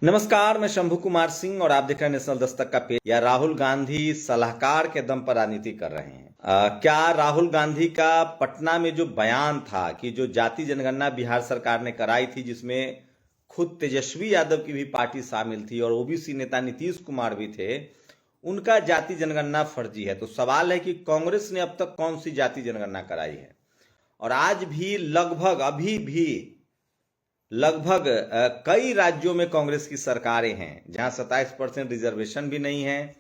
नमस्कार, मैं शंभू कुमार सिंह और आप देख रहे हैं नेशनल दस्तक का पेज। या राहुल गांधी सलाहकार के दम पर राजनीति कर रहे हैं। क्या राहुल गांधी का पटना में जो बयान था कि जो जाति जनगणना बिहार सरकार ने कराई थी, जिसमें खुद तेजस्वी यादव की भी पार्टी शामिल थी और ओबीसी नेता नीतीश कुमार भी थे, उनका जाति जनगणना फर्जी है। तो सवाल है कि कांग्रेस ने अब तक कौन सी जाति जनगणना कराई है। और आज भी अभी भी लगभग कई राज्यों में कांग्रेस की सरकारें हैं जहां 27% रिजर्वेशन भी नहीं है।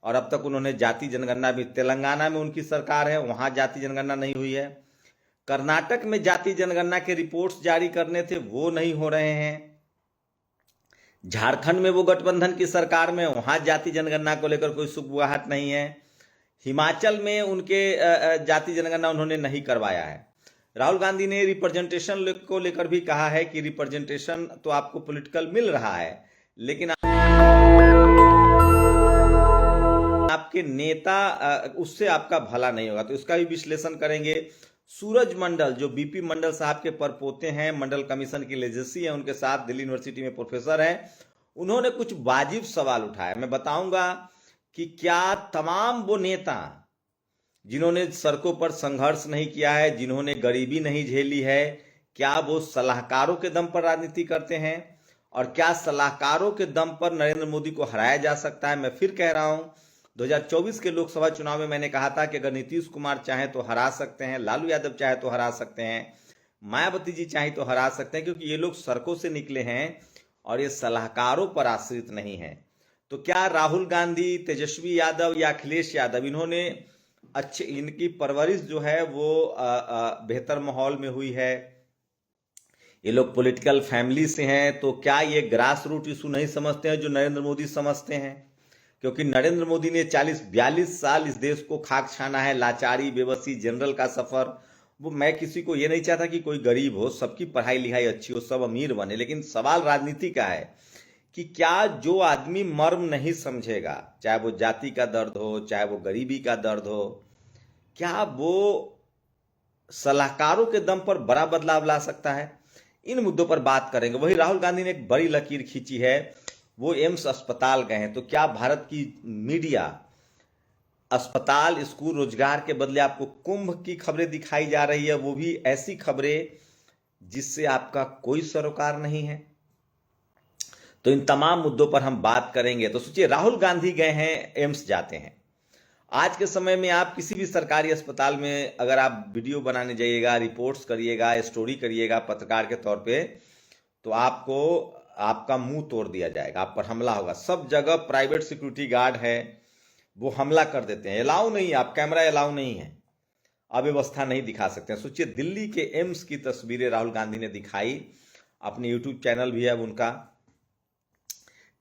और अब तक उन्होंने जाति जनगणना भी, तेलंगाना में उनकी सरकार है, वहां जाति जनगणना नहीं हुई है। कर्नाटक में जाति जनगणना के रिपोर्ट्स जारी करने थे, वो नहीं हो रहे हैं। झारखंड में वो गठबंधन की सरकार में, वहां जाति जनगणना को लेकर कोई सुगबुगाहट नहीं है। हिमाचल में उनके जाति जनगणना उन्होंने नहीं करवाया है। राहुल गांधी ने रिप्रेजेंटेशन को लेकर भी कहा है कि रिप्रेजेंटेशन तो आपको पॉलिटिकल मिल रहा है, लेकिन आपके नेता उससे आपका भला नहीं होगा। तो इसका भी विश्लेषण करेंगे। सूरज मंडल, जो बीपी मंडल साहब के परपोते हैं, मंडल कमीशन की लेजेसी है, उनके साथ दिल्ली यूनिवर्सिटी में प्रोफेसर हैं, उन्होंने कुछ वाजिब सवाल उठाए। मैं बताऊंगा कि क्या तमाम वो नेता जिन्होंने सड़कों पर संघर्ष नहीं किया है, जिन्होंने गरीबी नहीं झेली है, क्या वो सलाहकारों के दम पर राजनीति करते हैं? और क्या सलाहकारों के दम पर नरेंद्र मोदी को हराया जा सकता है? मैं फिर कह रहा हूं, 2024 के लोकसभा चुनाव में मैंने कहा था कि अगर नीतीश कुमार चाहे तो हरा सकते हैं, लालू यादव चाहे तो हरा सकते हैं, मायावती जी चाहे तो हरा सकते हैं, क्योंकि ये लोग सड़कों से निकले हैं और ये सलाहकारों पर आश्रित नहीं है। तो क्या राहुल गांधी, तेजस्वी यादव या अखिलेश यादव, इन्होंने अच्छे, इनकी परवरिश जो है वो बेहतर माहौल में हुई है, ये लोग पॉलिटिकल फैमिली से हैं, तो क्या ये ग्रास रूट इशू नहीं समझते हैं जो नरेंद्र मोदी समझते हैं? क्योंकि नरेंद्र मोदी ने 40-42 साल इस देश को खाक छाना है, लाचारी, बेबसी, जनरल का सफर। वो, मैं किसी को ये नहीं चाहता कि कोई गरीब हो, सबकी पढ़ाई लिखाई अच्छी हो, सब अमीर बने, लेकिन सवाल राजनीति का है कि क्या जो आदमी मर्म नहीं समझेगा, चाहे वो जाति का दर्द हो, चाहे वो गरीबी का दर्द हो, क्या वो सलाहकारों के दम पर बड़ा बदलाव ला सकता है? इन मुद्दों पर बात करेंगे। वही राहुल गांधी ने एक बड़ी लकीर खींची है, वो एम्स अस्पताल गए हैं। तो क्या भारत की मीडिया अस्पताल, स्कूल, रोजगार के बदले आपको कुंभ की खबरें दिखाई जा रही है, वो भी ऐसी खबरें जिससे आपका कोई सरोकार नहीं है? तो इन तमाम मुद्दों पर हम बात करेंगे। तो सोचिए, राहुल गांधी गए हैं, एम्स जाते हैं। आज के समय में आप किसी भी सरकारी अस्पताल में अगर आप वीडियो बनाने जाइएगा, रिपोर्ट्स करिएगा, स्टोरी करिएगा पत्रकार के तौर पे, तो आपको, आपका मुंह तोड़ दिया जाएगा, आप पर हमला होगा। सब जगह प्राइवेट सिक्योरिटी गार्ड है, वो हमला कर देते हैं। अलाउ नहीं, आप कैमरा अलाउ नहीं है, अव्यवस्था नहीं दिखा सकते हैं। सोचिए, दिल्ली के एम्स की तस्वीरें राहुल गांधी ने दिखाई, अपने यूट्यूब चैनल भी है उनका,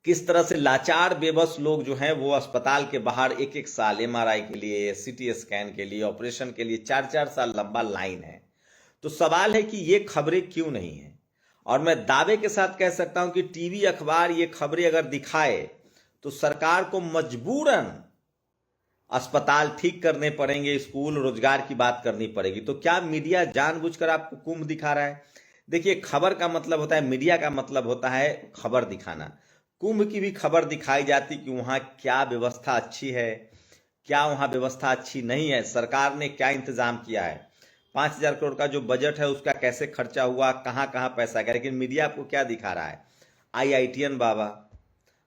किस तरह से लाचार बेबस लोग जो हैं वो अस्पताल के बाहर एक एक साल एमआरआई के लिए, सीटी स्कैन के लिए, ऑपरेशन के लिए 4-4 साल लंबा लाइन है। तो सवाल है कि ये खबरें क्यों नहीं है? और मैं दावे के साथ कह सकता हूं कि टीवी, अखबार ये खबरें अगर दिखाए तो सरकार को मजबूरन अस्पताल ठीक करने पड़ेंगे, स्कूल, रोजगार की बात करनी पड़ेगी। तो क्या मीडिया जानबूझकर आपको कुंभ दिखा रहा है? देखिए, खबर का मतलब होता है, मीडिया का मतलब होता है खबर दिखाना। कुंभ की भी खबर दिखाई जाती कि वहां क्या व्यवस्था अच्छी है, क्या वहां व्यवस्था अच्छी नहीं है, सरकार ने क्या इंतजाम किया है, 5,000 करोड़ का जो बजट है उसका कैसे खर्चा हुआ, कहां कहां पैसा गया। लेकिन मीडिया आपको क्या दिखा रहा है? आईआईटीएन बाबा,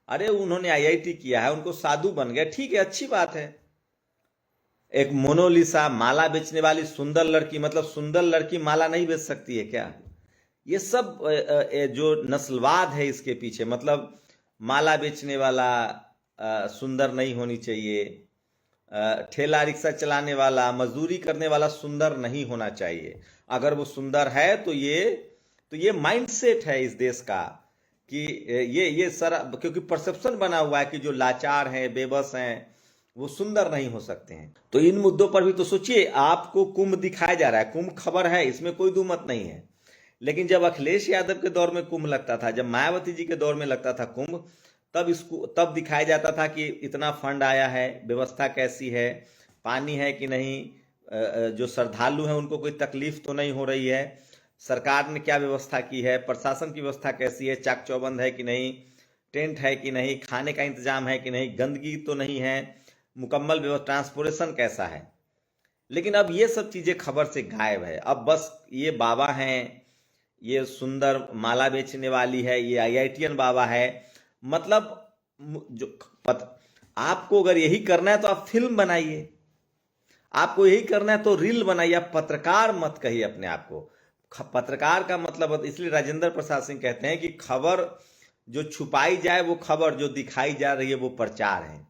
अरे उन्होंने आईआईटी किया है, उनको साधु बन गए, ठीक है, अच्छी बात है। एक मोनालिसा, माला बेचने वाली सुंदर लड़की, मतलब सुंदर लड़की माला नहीं बेच सकती है क्या? ये सब जो नस्लवाद है इसके पीछे, मतलब माला बेचने वाला सुंदर नहीं होनी चाहिए, ठेला रिक्शा चलाने वाला, मजदूरी करने वाला सुंदर नहीं होना चाहिए। अगर वो सुंदर है तो ये माइंडसेट है इस देश का कि ये सारा, क्योंकि परसेप्शन बना हुआ है कि जो लाचार हैं, बेबस हैं, वो सुंदर नहीं हो सकते हैं। तो इन मुद्दों पर भी तो सोचिए, आपको कुंभ दिखाया जा रहा है, कुंभ खबर है, इसमें कोई दो मत नहीं है। लेकिन जब अखिलेश यादव के दौर में कुंभ लगता था, जब मायावती जी के दौर में लगता था कुंभ, तब दिखाया जाता था कि इतना फंड आया है, व्यवस्था कैसी है, पानी है कि नहीं, जो श्रद्धालु हैं उनको कोई तकलीफ तो नहीं हो रही है, सरकार ने क्या व्यवस्था की है, प्रशासन की व्यवस्था कैसी है, चाक चौबंद है कि नहीं, टेंट है कि नहीं, खाने का इंतजाम है कि नहीं, गंदगी तो नहीं है, मुकम्मल व्यवस्था, ट्रांसपोर्टेशन कैसा है। लेकिन अब ये सब चीजें खबर से गायब है। अब बस ये बाबा हैं, ये सुंदर माला बेचने वाली है, ये IITian बाबा है। मतलब जो आपको अगर यही करना है तो आप फिल्म बनाइए, आपको यही करना है तो रील बनाइए। आप पत्रकार मत कहिए अपने आप को। पत्रकार का मतलब, इसलिए राजेंद्र प्रसाद सिंह कहते हैं कि खबर जो छुपाई जाए वो खबर, जो दिखाई जा रही है वो प्रचार है।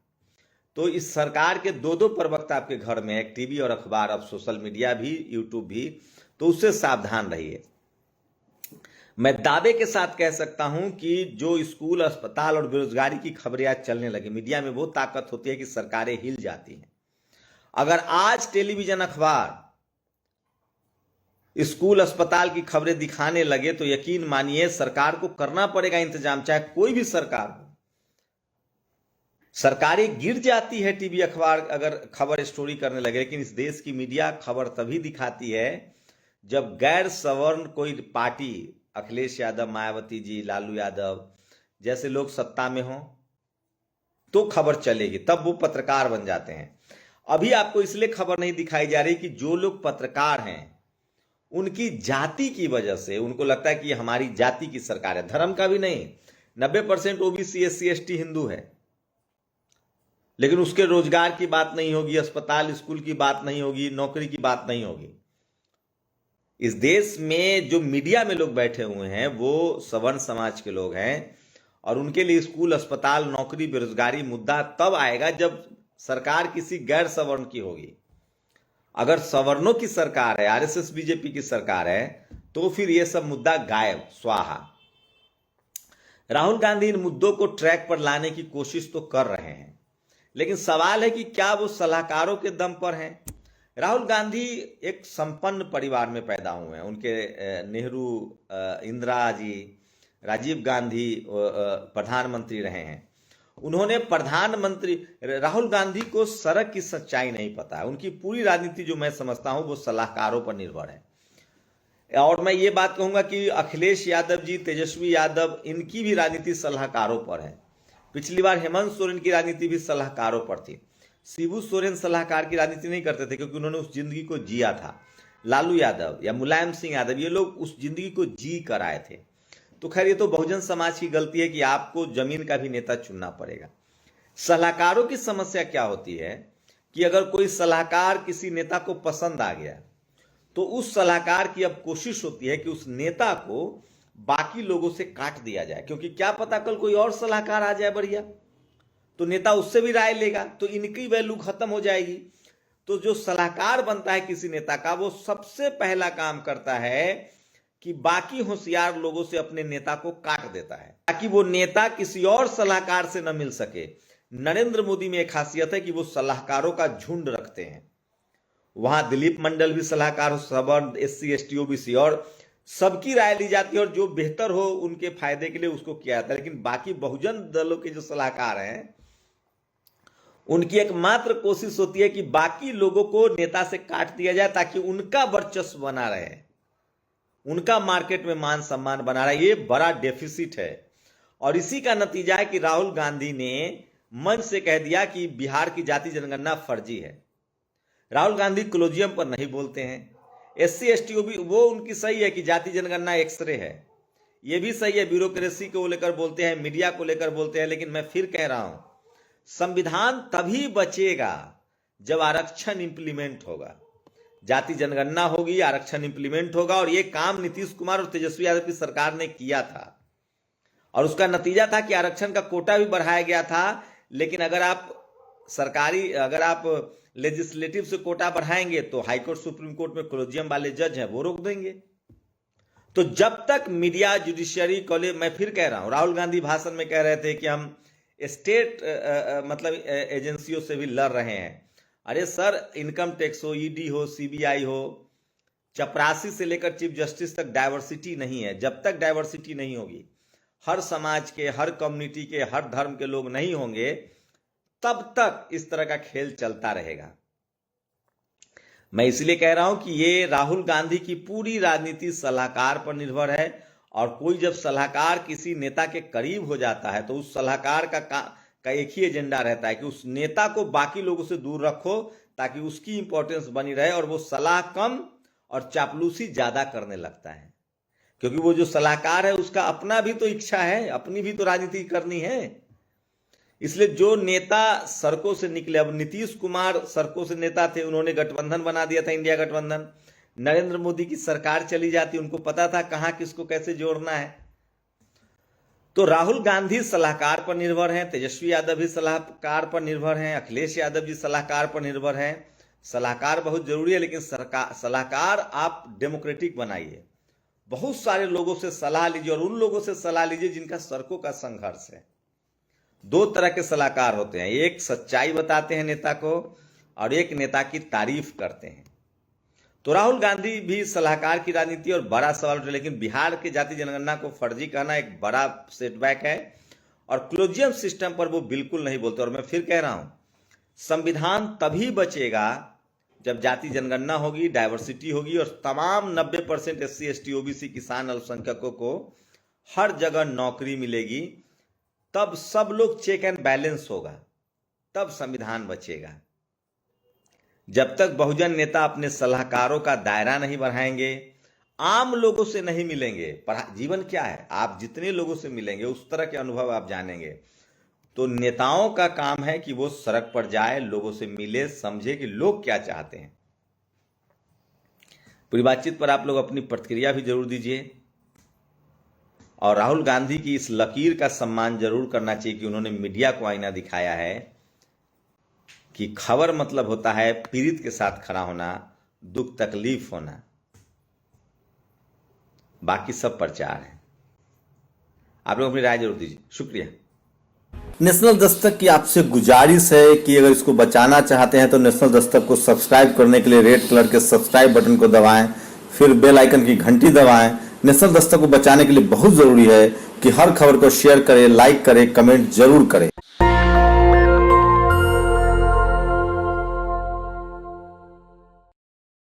तो इस सरकार के दो प्रवक्ता आपके घर में, एक टीवी और अखबार, अब सोशल मीडिया भी, यूट्यूब भी, तो उससे सावधान रहिए। मैं दावे के साथ कह सकता हूं कि जो स्कूल, अस्पताल और बेरोजगारी की खबरें आज चलने लगी, मीडिया में वो ताकत होती है कि सरकारें हिल जाती हैं। अगर आज टेलीविजन, अखबार स्कूल, अस्पताल की खबरें दिखाने लगे तो यकीन मानिए सरकार को करना पड़ेगा इंतजाम, चाहे कोई भी सरकार हो। सरकारें गिर जाती है टीवी, अखबार अगर खबर स्टोरी करने लगे। लेकिन इस देश की मीडिया खबर तभी दिखाती है जब गैर सवर्ण कोई पार्टी, अखिलेश यादव, मायावती जी, लालू यादव जैसे लोग सत्ता में हों तो खबर चलेगी, तब वो पत्रकार बन जाते हैं। अभी आपको इसलिए खबर नहीं दिखाई जा रही कि जो लोग पत्रकार हैं उनकी जाति की वजह से उनको लगता है कि हमारी जाति की सरकार है। धर्म का भी नहीं, 90% OBC, SC, ST हिंदू है, लेकिन उसके रोजगार की बात नहीं होगी, अस्पताल स्कूल की बात नहीं होगी, नौकरी की बात नहीं होगी। इस देश में जो मीडिया में लोग बैठे हुए हैं वो सवर्ण समाज के लोग हैं, और उनके लिए स्कूल, अस्पताल, नौकरी, बेरोजगारी मुद्दा तब आएगा जब सरकार किसी गैर सवर्ण की होगी। अगर सवर्णों की सरकार है, RSS BJP की सरकार है, तो फिर यह सब मुद्दा गायब, स्वाहा। राहुल गांधी इन मुद्दों को ट्रैक पर लाने की कोशिश तो कर रहे हैं, लेकिन सवाल है कि क्या वो सलाहकारों के दम पर हैं। राहुल गांधी एक संपन्न परिवार में पैदा हुए हैं। उनके नेहरू, इंदिरा जी, राजीव गांधी प्रधानमंत्री रहे हैं। उन्होंने प्रधानमंत्री, राहुल गांधी को सड़क की सच्चाई नहीं पता है। उनकी पूरी राजनीति जो मैं समझता हूं वो सलाहकारों पर निर्भर है। और मैं ये बात कहूंगा कि अखिलेश यादव जी, तेजस्वी यादव, इनकी भी राजनीति सलाहकारों पर है। पिछली बार हेमंत सोरेन की राजनीति भी सलाहकारों पर थी। शिबू सोरेन सलाहकार की राजनीति नहीं करते थे क्योंकि उन्होंने उस जिंदगी को जिया था। लालू यादव या मुलायम सिंह यादव, ये लोग उस जिंदगी को जी कर आए थे। तो खैर, ये तो बहुजन समाज की गलती है कि आपको जमीन का भी नेता चुनना पड़ेगा। सलाहकारों की समस्या क्या होती है कि अगर कोई सलाहकार किसी नेता को पसंद आ गया तो उस सलाहकार की अब कोशिश होती है कि उस नेता को बाकी लोगों से काट दिया जाए, क्योंकि क्या पता कल कोई और सलाहकार आ जाए बढ़िया, तो नेता उससे भी राय लेगा, तो इनकी वैल्यू खत्म हो जाएगी। तो जो सलाहकार बनता है किसी नेता का, वो सबसे पहला काम करता है कि बाकी होशियार लोगों से अपने नेता को काट देता है ताकि वो नेता किसी और सलाहकार से न मिल सके। नरेंद्र मोदी में एक खासियत है कि वो सलाहकारों का झुंड रखते हैं। वहां दिलीप मंडल भी सलाहकार हो, सवर्ण, SC, ST, OBC, और सबकी राय ली जाती है और जो बेहतर हो उनके फायदे के लिए उसको किया जाता है। लेकिन बाकी बहुजन दलों के जो सलाहकार हैं उनकी एकमात्र कोशिश होती है कि बाकी लोगों को नेता से काट दिया जाए ताकि उनका वर्चस्व बना रहे, उनका मार्केट में मान सम्मान बना रहा है। ये बड़ा डेफिसिट है, और इसी का नतीजा है कि राहुल गांधी ने मंच से कह दिया कि बिहार की जाति जनगणना फर्जी है। राहुल गांधी कोलोजियम पर नहीं बोलते हैं। SC, ST, OBC वो उनकी सही है कि जाति जनगणना एक्सरे है, ये भी सही है, ब्यूरोक्रेसी को लेकर बोलते हैं, मीडिया को लेकर बोलते हैं। लेकिन मैं फिर कह रहा हूं, संविधान तभी बचेगा जब आरक्षण इंप्लीमेंट होगा, जाति जनगणना होगी, आरक्षण इंप्लीमेंट होगा। और यह काम नीतीश कुमार और तेजस्वी यादव की सरकार ने किया था, और उसका नतीजा था कि आरक्षण का कोटा भी बढ़ाया गया था। लेकिन अगर आप लेजिस्लेटिव से कोटा बढ़ाएंगे तो हाईकोर्ट, सुप्रीम कोर्ट में कोलोजियम वाले जज हैं, वो रोक देंगे। तो जब तक मीडिया, जुडिशियरी, कॉलेज, मैं फिर कह रहा हूं, राहुल गांधी भाषण में कह रहे थे कि हम स्टेट मतलब एजेंसियों से भी लड़ रहे हैं। अरे सर, इनकम टैक्स हो, ED हो, CBI हो, चपरासी से लेकर चीफ जस्टिस तक डाइवर्सिटी नहीं है। जब तक डाइवर्सिटी नहीं होगी, हर समाज के, हर कम्युनिटी के, हर धर्म के लोग नहीं होंगे, तब तक इस तरह का खेल चलता रहेगा। मैं इसलिए कह रहा हूं कि ये राहुल गांधी की पूरी राजनीति सलाहकार पर निर्भर है, और कोई जब सलाहकार किसी नेता के करीब हो जाता है तो उस सलाहकार का एक ही एजेंडा रहता है कि उस नेता को बाकी लोगों से दूर रखो ताकि उसकी इंपॉर्टेंस बनी रहे और वो सलाह कम और चापलूसी ज्यादा करने लगता है। क्योंकि वो जो सलाहकार है उसका अपना भी तो इच्छा है, अपनी भी तो राजनीति करनी है। इसलिए जो नेता सड़कों से निकले, अब नीतीश कुमार सड़कों से नेता थे, उन्होंने गठबंधन बना दिया था, इंडिया गठबंधन। नरेंद्र मोदी की सरकार चली जाती, उनको पता था कहां किसको कैसे जोड़ना है। तो राहुल गांधी सलाहकार पर निर्भर हैं, तेजस्वी यादव भी सलाहकार पर निर्भर हैं, अखिलेश यादव जी सलाहकार पर निर्भर हैं। सलाहकार बहुत जरूरी है, लेकिन सलाहकार आप डेमोक्रेटिक बनाइए, बहुत सारे लोगों से सलाह लीजिए और उन लोगों से सलाह लीजिए जिनका सड़कों का संघर्ष है। दो तरह के सलाहकार होते हैं, एक सच्चाई बताते हैं नेता को और एक नेता की तारीफ करते हैं। तो राहुल गांधी भी सलाहकार की राजनीति और बड़ा सवाल उठे, लेकिन बिहार की जाति जनगणना को फर्जी कहना एक बड़ा सेटबैक है और क्लोजियम सिस्टम पर वो बिल्कुल नहीं बोलते। और मैं फिर कह रहा हूं, संविधान तभी बचेगा जब जाति जनगणना होगी, डाइवर्सिटी होगी और तमाम 90% SC ST OBC किसान अल्पसंख्यकों को हर जगह नौकरी मिलेगी। तब सब लोग चेक एंड बैलेंस होगा, तब संविधान बचेगा। जब तक बहुजन नेता अपने सलाहकारों का दायरा नहीं बढ़ाएंगे, आम लोगों से नहीं मिलेंगे। जीवन क्या है, आप जितने लोगों से मिलेंगे उस तरह के अनुभव आप जानेंगे। तो नेताओं का काम है कि वो सड़क पर जाए, लोगों से मिले, समझे कि लोग क्या चाहते हैं। पूरी बातचीत पर आप लोग अपनी प्रतिक्रिया भी जरूर दीजिए और राहुल गांधी की इस लकीर का सम्मान जरूर करना चाहिए कि उन्होंने मीडिया को आईना दिखाया है कि खबर मतलब होता है पीड़ित के साथ खड़ा होना, दुख तकलीफ होना, बाकी सब प्रचार है। आप लोग अपनी राय जरूर दीजिए। शुक्रिया। नेशनल दस्तक की आपसे गुजारिश है कि अगर इसको बचाना चाहते हैं तो नेशनल दस्तक को सब्सक्राइब करने के लिए रेड कलर के सब्सक्राइब बटन को दबाएं, फिर बेल आइकन की घंटी दबाएं। नेशनल दस्तक को बचाने के लिए बहुत जरूरी है कि हर खबर को शेयर करें, लाइक करें, कमेंट जरूर करें।